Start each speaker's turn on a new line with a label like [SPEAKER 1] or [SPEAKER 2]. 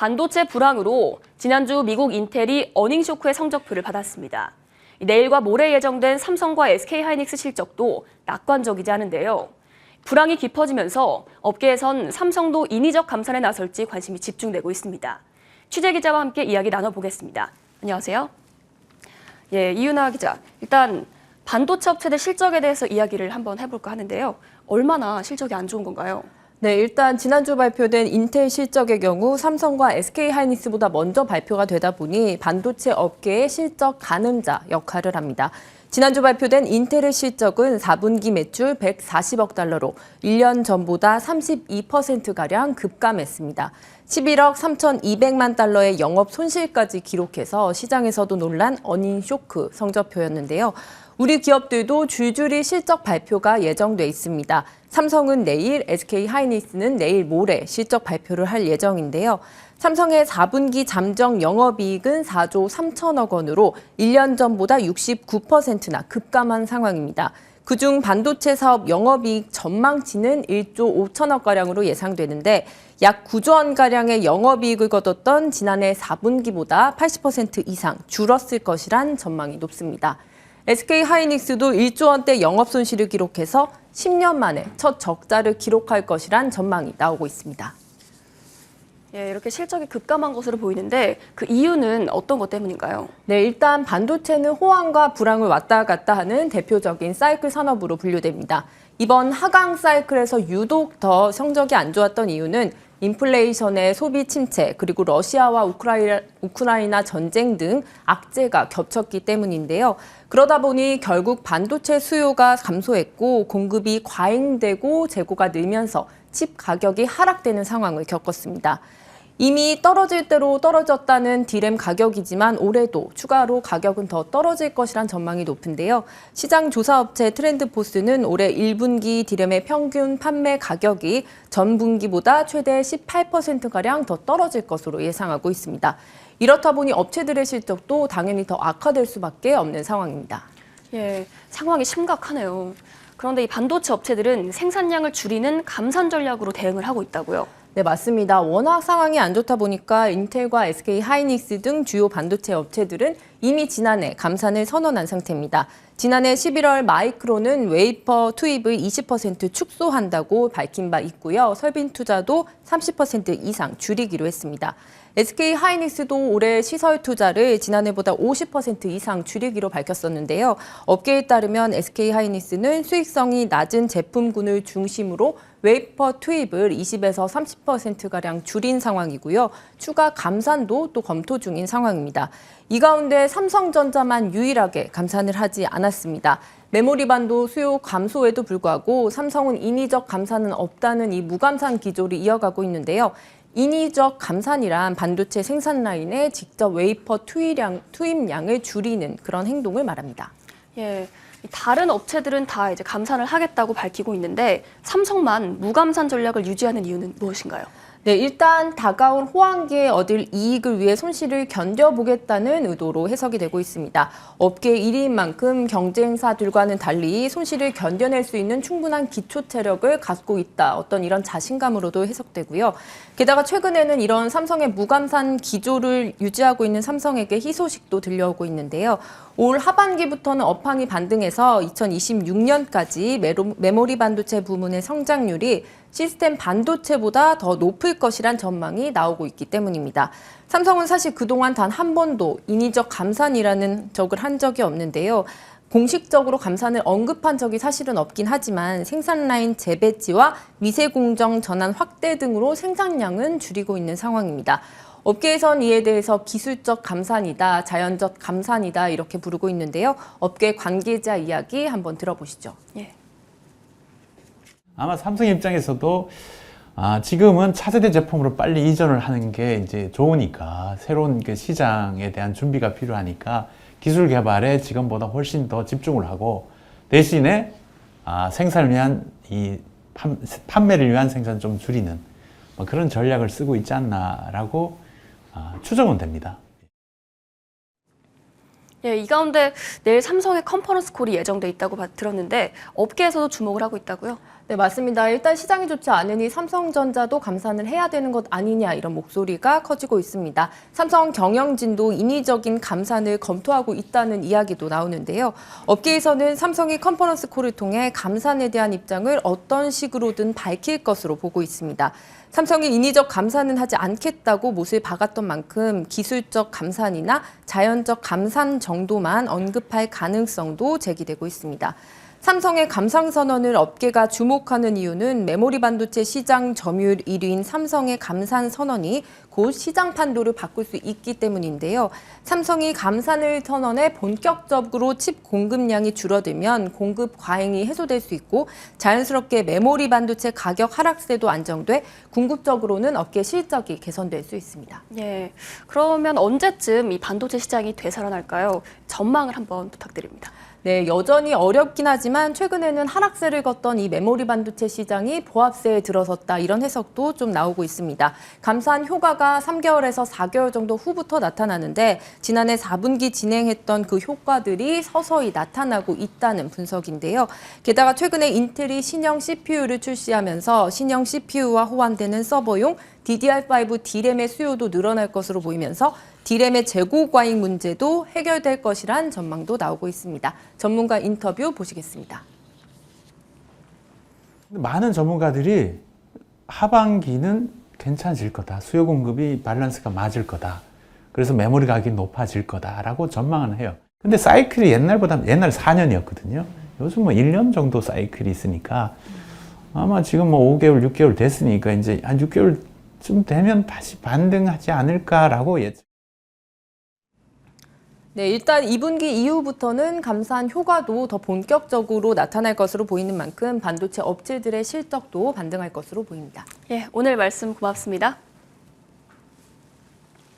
[SPEAKER 1] 반도체 불황으로 지난주 미국 인텔이 어닝 쇼크의 성적표를 받았습니다. 내일과 모레 예정된 삼성과 SK하이닉스 실적도 낙관적이지 않은데요. 불황이 깊어지면서 업계에선 삼성도 인위적 감산에 나설지 관심이 집중되고 있습니다. 취재기자와 함께 이야기 나눠보겠습니다. 안녕하세요. 이윤아 기자. 일단 반도체 업체들 실적에 대해서 이야기를 한번 해볼까 하는데요. 얼마나 실적이 안 좋은 건가요?
[SPEAKER 2] 네, 일단 지난주 발표된 인텔 실적의 경우 삼성과 SK하이닉스보다 먼저 발표가 되다 보니 반도체 업계의 실적 가늠자 역할을 합니다. 지난주 발표된 인텔의 실적은 4분기 매출 140억 달러로 1년 전보다 32%가량 급감했습니다. 11억 3,200만 달러의 영업 손실까지 기록해서 시장에서도 놀란 어닝 쇼크 성적표였는데요. 우리 기업들도 줄줄이 실적 발표가 예정돼 있습니다. 삼성은 내일, SK하이닉스는 내일 모레 실적 발표를 할 예정인데요. 삼성의 4분기 잠정 영업이익은 4조 3천억 원으로 1년 전보다 69%나 급감한 상황입니다. 그중 반도체 사업 영업이익 전망치는 1조 5천억가량으로 예상되는데 약 9조 원가량의 영업이익을 거뒀던 지난해 4분기보다 80% 이상 줄었을 것이란 전망이 높습니다. SK하이닉스도 1조 원대 영업손실을 기록해서 10년 만에 첫 적자를 기록할 것이란 전망이 나오고 있습니다.
[SPEAKER 1] 이렇게 실적이 급감한 것으로 보이는데 그 이유는 어떤 것 때문인가요?
[SPEAKER 2] 네, 일단 반도체는 호황과 불황을 왔다 갔다 하는 대표적인 사이클 산업으로 분류됩니다. 이번 하강 사이클에서 유독 더 성적이 안 좋았던 이유는 인플레이션의 소비 침체, 그리고 러시아와 우크라이나 전쟁 등 악재가 겹쳤기 때문인데요. 그러다 보니 결국 반도체 수요가 감소했고 공급이 과잉되고 재고가 늘면서 칩 가격이 하락되는 상황을 겪었습니다. 이미 떨어질 대로 떨어졌다는 디램 가격이지만 올해도 추가로 가격은 더 떨어질 것이란 전망이 높은데요. 시장 조사업체 트렌드포스는 올해 1분기 디램의 평균 판매 가격이 전분기보다 최대 18%가량 더 떨어질 것으로 예상하고 있습니다. 이렇다 보니 업체들의 실적도 당연히 더 악화될 수밖에 없는 상황입니다.
[SPEAKER 1] 상황이 심각하네요. 그런데 이 반도체 업체들은 생산량을 줄이는 감산 전략으로 대응을 하고 있다고요?
[SPEAKER 2] 네, 맞습니다. 워낙 상황이 안 좋다 보니까 인텔과 SK하이닉스 등 주요 반도체 업체들은 이미 지난해 감산을 선언한 상태입니다. 지난해 11월 마이크론은 웨이퍼 투입을 20% 축소한다고 밝힌 바 있고요. 설비 투자도 30% 이상 줄이기로 했습니다. SK하이닉스도 올해 시설 투자를 지난해보다 50% 이상 줄이기로 밝혔었는데요. 업계에 따르면 SK하이닉스는 수익성이 낮은 제품군을 중심으로 웨이퍼 투입을 20에서 30%가량 줄인 상황이고요. 추가 감산도 또 검토 중인 상황입니다. 이 가운데 삼성전자만 유일하게 감산을 하지 않았습니다. 메모리 반도 수요 감소에도 불구하고 삼성은 인위적 감산은 없다는 이 무감산 기조를 이어가고 있는데요. 인위적 감산이란 반도체 생산 라인에 직접 웨이퍼 투입량을 줄이는 그런 행동을 말합니다.
[SPEAKER 1] 다른 업체들은 다 이제 감산을 하겠다고 밝히고 있는데 삼성만 무감산 전략을 유지하는 이유는 무엇인가요?
[SPEAKER 2] 네, 일단 다가올 호황기에 얻을 이익을 위해 손실을 견뎌보겠다는 의도로 해석이 되고 있습니다. 업계 1위인 만큼 경쟁사들과는 달리 손실을 견뎌낼 수 있는 충분한 기초 체력을 갖고 있다. 어떤 이런 자신감으로도 해석되고요. 게다가 최근에는 이런 삼성의 무감산 기조를 유지하고 있는 삼성에게 희소식도 들려오고 있는데요. 올 하반기부터는 업황이 반등해서 2026년까지 메모리 반도체 부문의 성장률이 시스템 반도체보다 더 높을 것이란 전망이 나오고 있기 때문입니다. 삼성은 사실 그동안 단 한 번도 인위적 감산이라는 적을 한 적이 없는데요. 공식적으로 감산을 언급한 적이 사실은 없긴 하지만 생산 라인 재배치와 미세 공정 전환 확대 등으로 생산량은 줄이고 있는 상황입니다. 업계에선 이에 대해서 기술적 감산이다, 자연적 감산이다 이렇게 부르고 있는데요. 업계 관계자 이야기 한번 들어보시죠.
[SPEAKER 3] 아마 삼성 입장에서도 지금은 차세대 제품으로 빨리 이전을 하는 게 이제 좋으니까 새로운 그 시장에 대한 준비가 필요하니까 기술 개발에 지금보다 훨씬 더 집중을 하고 대신에 생산을 위한 판매를 위한 생산 좀 줄이는 그런 전략을 쓰고 있지 않나라고 추정은 됩니다.
[SPEAKER 1] 예, 이 가운데 내일 삼성의 컨퍼런스 콜이 예정돼 있다고 들었는데 업계에서도 주목을 하고 있다고요?
[SPEAKER 2] 네, 맞습니다. 일단 시장이 좋지 않으니 삼성전자도 감산을 해야 되는 것 아니냐 이런 목소리가 커지고 있습니다. 삼성 경영진도 인위적인 감산을 검토하고 있다는 이야기도 나오는데요. 업계에서는 삼성이 컨퍼런스 콜을 통해 감산에 대한 입장을 어떤 식으로든 밝힐 것으로 보고 있습니다. 삼성이 인위적 감산은 하지 않겠다고 못을 박았던 만큼 기술적 감산이나 자연적 감산 정도만 언급할 가능성도 제기되고 있습니다. 삼성의 감상 선언을 업계가 주목하는 이유는 메모리 반도체 시장 점유율 1위인 삼성의 감산 선언이 곧 시장 판도를 바꿀 수 있기 때문인데요. 삼성이 감산을 선언해 본격적으로 칩 공급량이 줄어들면 공급 과잉이 해소될 수 있고 자연스럽게 메모리 반도체 가격 하락세도 안정돼 궁극적으로는 업계 실적이 개선될 수 있습니다.
[SPEAKER 1] 예, 그러면 언제쯤 이 반도체 시장이 되살아날까요? 전망을 한번 부탁드립니다.
[SPEAKER 2] 네, 여전히 어렵긴 하지만 최근에는 하락세를 걷던 이 메모리 반도체 시장이 보합세에 들어섰다 이런 해석도 좀 나오고 있습니다. 감산 효과가 3개월에서 4개월 정도 후부터 나타나는데 지난해 4분기 진행했던 그 효과들이 서서히 나타나고 있다는 분석인데요. 게다가 최근에 인텔이 신형 CPU를 출시하면서 신형 CPU와 호환되는 서버용 DDR5 D램의 수요도 늘어날 것으로 보이면서 D램의 재고 과잉 문제도 해결될 것이란 전망도 나오고 있습니다. 전문가 인터뷰 보시겠습니다.
[SPEAKER 3] 많은 전문가들이 하반기는 괜찮아질 거다. 수요 공급이 밸런스가 맞을 거다. 그래서 메모리 가격이 높아질 거다라고 전망은 해요. 근데 사이클이 옛날 4년이었거든요. 요즘 뭐 1년 정도 사이클이 있으니까 아마 지금 뭐 5개월, 6개월 됐으니까 이제 한 6개월쯤 되면 다시 반등하지 않을까라고 예측.
[SPEAKER 2] 네, 일단 2분기 이후부터는 감산 효과도 더 본격적으로 나타날 것으로 보이는 만큼 반도체 업체들의 실적도 반등할 것으로 보입니다.
[SPEAKER 1] 예, 오늘 말씀 고맙습니다.